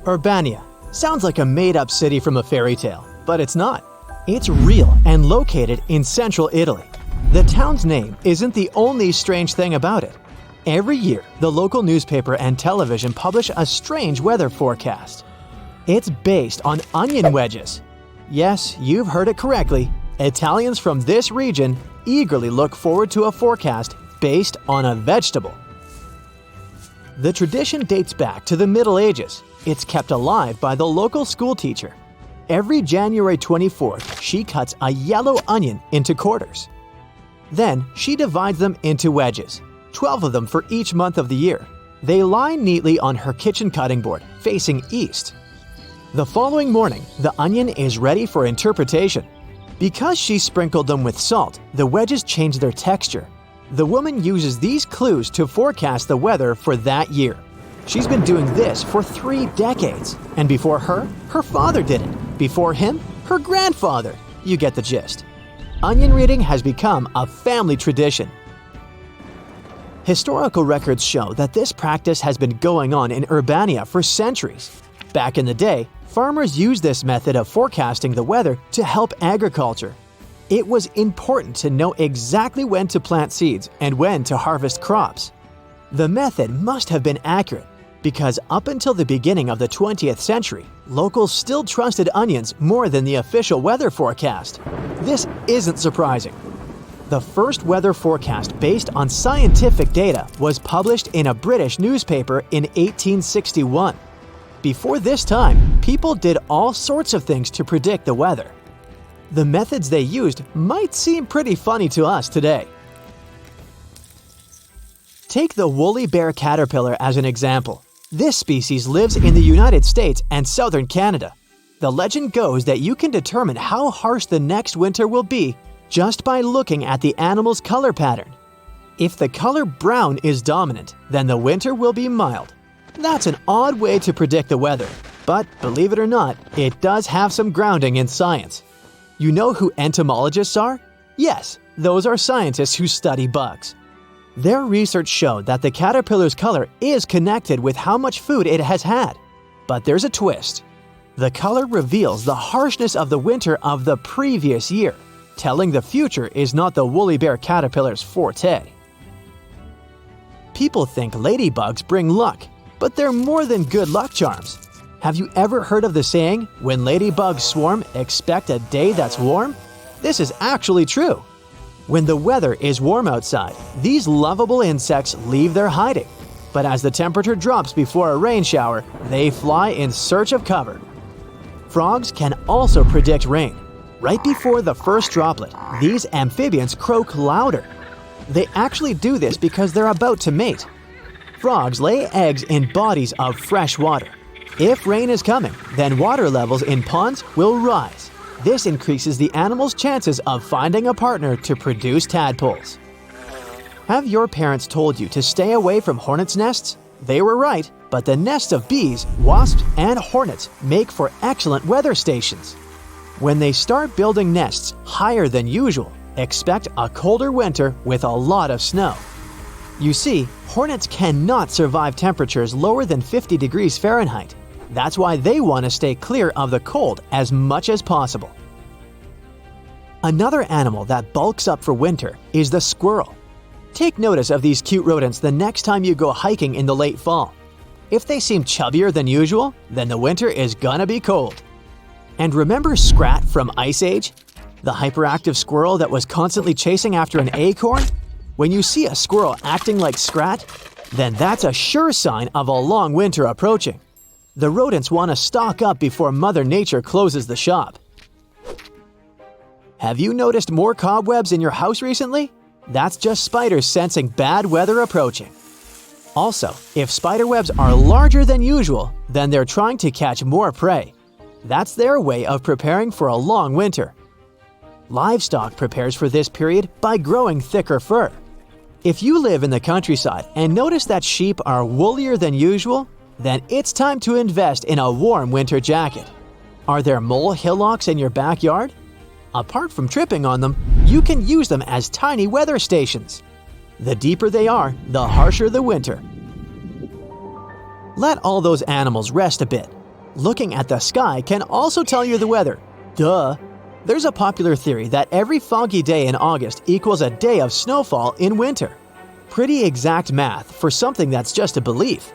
Urbania sounds like a made-up city from a fairy tale, but it's not. It's real and located in central Italy. The town's name isn't the only strange thing about it. Every year, the local newspaper and television publish a strange weather forecast. It's based on onion wedges. Yes, you've heard it correctly. Italians from this region eagerly look forward to a forecast based on a vegetable. The tradition dates back to the Middle Ages. It's kept alive by the local schoolteacher. Every January 24th, she cuts a yellow onion into quarters. Then, she divides them into wedges, 12 of them for each month of the year. They lie neatly on her kitchen cutting board, facing east. The following morning, the onion is ready for interpretation. Because she sprinkled them with salt, the wedges change their texture. The woman uses these clues to forecast the weather for that year. She's been doing this for 3 decades. And before her, her father did it. Before him, her grandfather. You get the gist. Onion reading has become a family tradition. Historical records show that this practice has been going on in Urbania for centuries. Back in the day, farmers used this method of forecasting the weather to help agriculture. It was important to know exactly when to plant seeds and when to harvest crops. The method must have been accurate because up until the beginning of the 20th century, locals still trusted onions more than the official weather forecast. This isn't surprising. The first weather forecast based on scientific data was published in a British newspaper in 1861. Before this time, people did all sorts of things to predict the weather. The methods they used might seem pretty funny to us today. Take the woolly bear caterpillar as an example. This species lives in the United States and southern Canada. The legend goes that you can determine how harsh the next winter will be just by looking at the animal's color pattern. If the color brown is dominant, then the winter will be mild. That's an odd way to predict the weather, but believe it or not, it does have some grounding in science. You know who entomologists are? Yes, those are scientists who study bugs. Their research showed that the caterpillar's color is connected with how much food it has had. But there's a twist. The color reveals the harshness of the winter of the previous year. Telling the future is not the woolly bear caterpillar's forte. People think ladybugs bring luck, but they're more than good luck charms. Have you ever heard of the saying, "When ladybugs swarm, expect a day that's warm"? This is actually true. When the weather is warm outside, these lovable insects leave their hiding. But as the temperature drops before a rain shower, they fly in search of cover. Frogs can also predict rain. Right before the first droplet, these amphibians croak louder. They actually do this because they're about to mate. Frogs lay eggs in bodies of fresh water. If rain is coming, then water levels in ponds will rise. This increases the animal's chances of finding a partner to produce tadpoles. Have your parents told you to stay away from hornets' nests? They were right, but the nests of bees, wasps, and hornets make for excellent weather stations. When they start building nests higher than usual, expect a colder winter with a lot of snow. You see, hornets cannot survive temperatures lower than 50 degrees Fahrenheit. That's why they want to stay clear of the cold as much as possible. Another animal that bulks up for winter is the squirrel. Take notice of these cute rodents the next time you go hiking in the late fall. If they seem chubbier than usual, then the winter is gonna be cold. And remember Scrat from Ice Age? The hyperactive squirrel that was constantly chasing after an acorn? When you see a squirrel acting like Scrat, then that's a sure sign of a long winter approaching. The rodents want to stock up before Mother Nature closes the shop. Have you noticed more cobwebs in your house recently? That's just spiders sensing bad weather approaching. Also, if spiderwebs are larger than usual, then they're trying to catch more prey. That's their way of preparing for a long winter. Livestock prepares for this period by growing thicker fur. If you live in the countryside and notice that sheep are woollier than usual, then it's time to invest in a warm winter jacket. Are there mole hillocks in your backyard? Apart from tripping on them, you can use them as tiny weather stations. The deeper they are, the harsher the winter. Let all those animals rest a bit. Looking at the sky can also tell you the weather. Duh! There's a popular theory that every foggy day in August equals a day of snowfall in winter. Pretty exact math for something that's just a belief.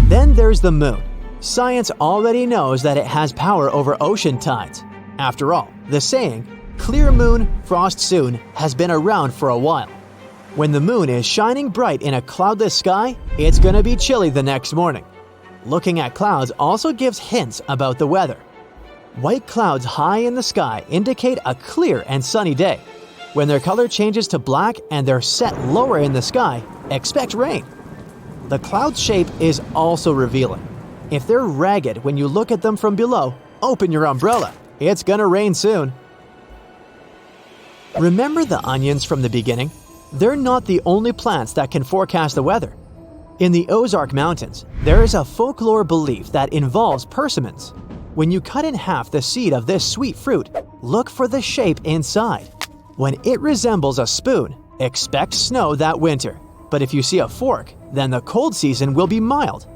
Then there's the moon. Science already knows that it has power over ocean tides. After all, the saying, "Clear moon, frost soon," has been around for a while. When the moon is shining bright in a cloudless sky, it's gonna be chilly the next morning. Looking at clouds also gives hints about the weather. White clouds high in the sky indicate a clear and sunny day. When their color changes to black and they're set lower in the sky, expect rain. The cloud's shape is also revealing. If they're ragged when you look at them from below, open your umbrella. It's gonna rain soon. Remember the onions from the beginning? They're not the only plants that can forecast the weather. In the Ozark Mountains, there is a folklore belief that involves persimmons. When you cut in half the seed of this sweet fruit, look for the shape inside. When it resembles a spoon, expect snow that winter. But if you see a fork, then the cold season will be mild.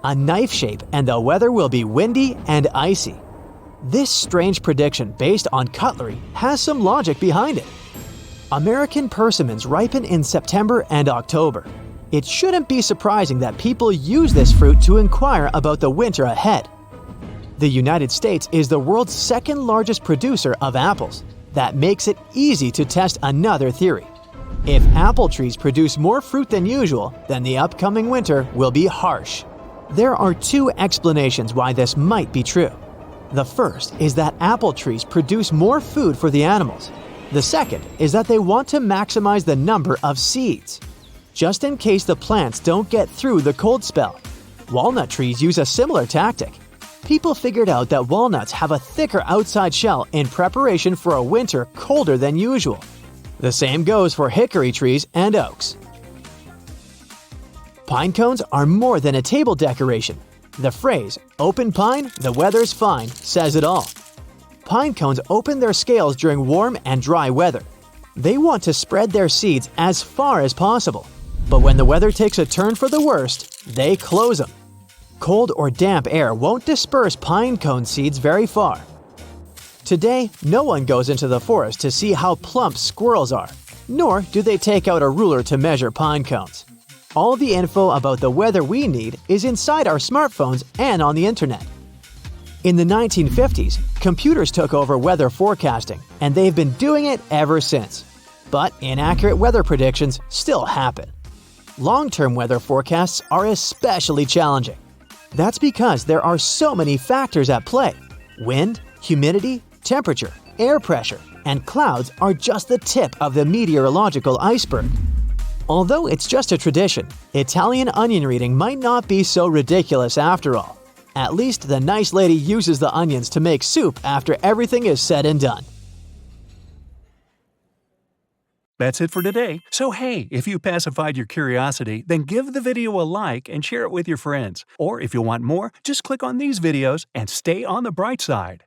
A knife shape and the weather will be windy and icy. This strange prediction based on cutlery has some logic behind it. American persimmons ripen in September and October. It shouldn't be surprising that people use this fruit to inquire about the winter ahead. The United States is the world's second largest producer of apples. That makes it easy to test another theory. If apple trees produce more fruit than usual, then the upcoming winter will be harsh. There are two explanations why this might be true. The first is that apple trees produce more food for the animals. The second is that they want to maximize the number of seeds, just in case the plants don't get through the cold spell. Walnut trees use a similar tactic. People figured out that walnuts have a thicker outside shell in preparation for a winter colder than usual. The same goes for hickory trees and oaks. Pine cones are more than a table decoration. The phrase, "Open pine, the weather's fine," says it all. Pine cones open their scales during warm and dry weather. They want to spread their seeds as far as possible. But when the weather takes a turn for the worst, they close them. Cold or damp air won't disperse pine cone seeds very far. Today, no one goes into the forest to see how plump squirrels are, nor do they take out a ruler to measure pine cones. All the info about the weather we need is inside our smartphones and on the internet. In the 1950s, computers took over weather forecasting, and they've been doing it ever since. But inaccurate weather predictions still happen. Long-term weather forecasts are especially challenging. That's because there are so many factors at play. Wind, humidity, temperature, air pressure, and clouds are just the tip of the meteorological iceberg. Although it's just a tradition, Italian onion reading might not be so ridiculous after all. At least the nice lady uses the onions to make soup after everything is said and done. That's it for today. So hey, if you pacified your curiosity, then give the video a like and share it with your friends. Or if you want more, just click on these videos and stay on the bright side.